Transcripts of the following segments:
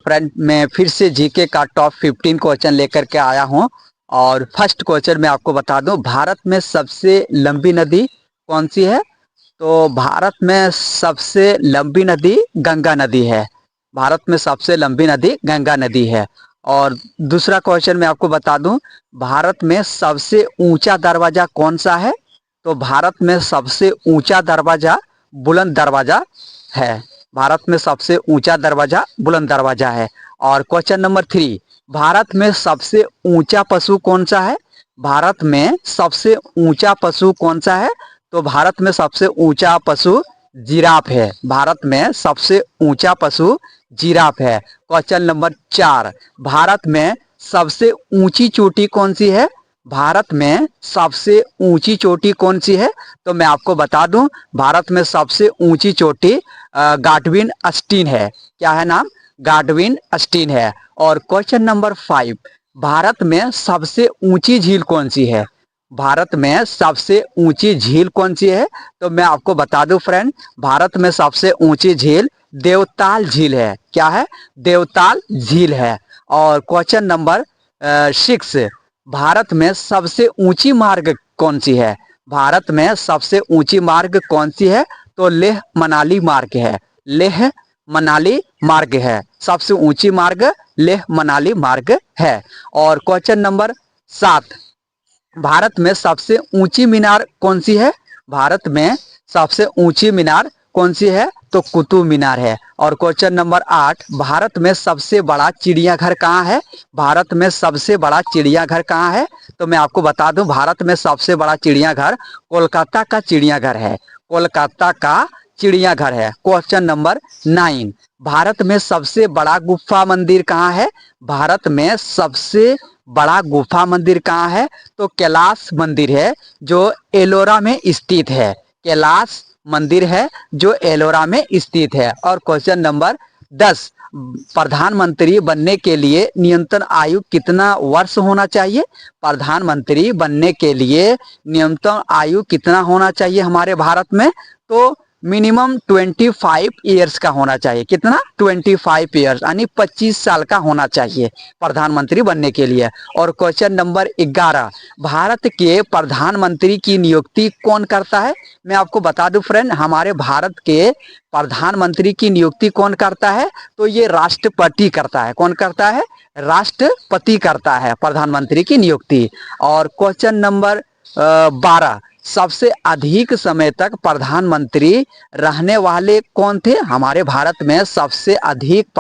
Friend मैं फिर से जीके का टॉप 15 क्वेश्चन लेकर के आया हूं। और फर्स्ट क्वेश्चन मैं आपको बता दूं, भारत में सबसे लंबी नदी कौन सी है? तो भारत में सबसे लंबी नदी गंगा नदी है। भारत में सबसे लंबी नदी गंगा नदी है। और दूसरा क्वेश्चन मैं आपको बता दूं, भारत में सबसे ऊंचा दरवाजा कौन सा है? तो भारत में सबसे ऊंचा दरवाजा बुलंद दरवाजा है। भारत में सबसे ऊंचा दरवाजा बुलंद दरवाजा है। और क्वेश्चन नंबर 3, भारत में सबसे ऊंचा पशु कौन सा है? भारत में सबसे ऊंचा पशु कौन सा है? तो भारत में सबसे ऊंचा पशु जिराफ है। भारत में सबसे ऊंचा पशु जिराफ है। क्वेश्चन नंबर 4, भारत में सबसे ऊंची चोटी कौन सी है? भारत में सबसे ऊंची चोटी कौन सी है? तो मैं आपको बता दूं, भारत में सबसे ऊंची चोटी गाडविन अस्टीन है। क्या है नाम? गाडविन अस्टीन है। और क्वेश्चन नंबर 5, भारत में सबसे ऊंची झील कौन सी है? भारत में सबसे ऊंची झील कौन सी है? तो मैं आपको बता दूं फ्रेंड, भारत में सबसे ऊंची झील देवताल झील है। क्या है? देवताल झील है। और क्वेश्चन नंबर 6, भारत में सबसे ऊंची मार्ग कौन सी है? भारत में सबसे ऊंची मार्ग कौन सी है? तो लेह मनाली मार्ग है। लेह मनाली मार्ग है। सबसे ऊंची मार्ग लेह मनाली मार्ग है। और क्वेश्चन नंबर 7, भारत में सबसे ऊंची मीनार कौन सी है? भारत में सबसे ऊंची मीनार कौन सी है? तो कुतुब मीनार है। और क्वेश्चन नंबर 8, भारत में सबसे बड़ा चिड़ियाघर कहाँ है? भारत में सबसे बड़ा चिड़ियाघर कहाँ है? तो मैं आपको बता दूं, भारत में सबसे बड़ा चिड़ियाघर कोलकाता का चिड़ियाघर है। कोलकाता का चिड़ियाघर है। क्वेश्चन नंबर 9, भारत में सबसे बड़ा गुफा मंदिर कहाँ है? भारत में सबसे बड़ा गुफा मंदिर कहाँ है? तो कैलाश मंदिर है, जो एलोरा में स्थित है। कैलाश मंदिर है जो एलोरा में स्थित है। और क्वेश्चन नंबर 10, प्रधानमंत्री बनने के लिए न्यूनतम आयु कितना वर्ष होना चाहिए? प्रधानमंत्री बनने के लिए न्यूनतम आयु कितना होना चाहिए हमारे भारत में? तो मिनिमम 25 ईयर्स का होना चाहिए। कितना? 25 ईयर्स, यानी 25 साल का होना चाहिए प्रधानमंत्री बनने के लिए। और क्वेश्चन नंबर 11, भारत के प्रधानमंत्री की नियुक्ति कौन करता है? मैं आपको बता दूं फ्रेंड, हमारे भारत के प्रधानमंत्री की नियुक्ति कौन करता है? तो ये राष्ट्रपति करता है। कौन करता है? राष्ट्रपति करता है प्रधानमंत्री की नियुक्ति। और क्वेश्चन नंबर 12, सबसे अधिक समय तक प्रधानमंत्री रहने वाले कौन थे? हमारे भारत में सबसे अधिक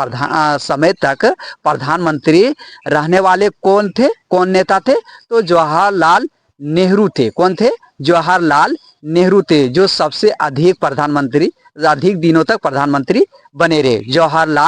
समय तक प्रधानमंत्री रहने वाले कौन थे? कौन नेता थे? तो जवाहरलाल नेहरू थे। कौन थे? जवाहरलाल नेहरू थे, जो सबसे अधिक दिनों तक प्रधानमंत्री बने रहे। जवाहरलाल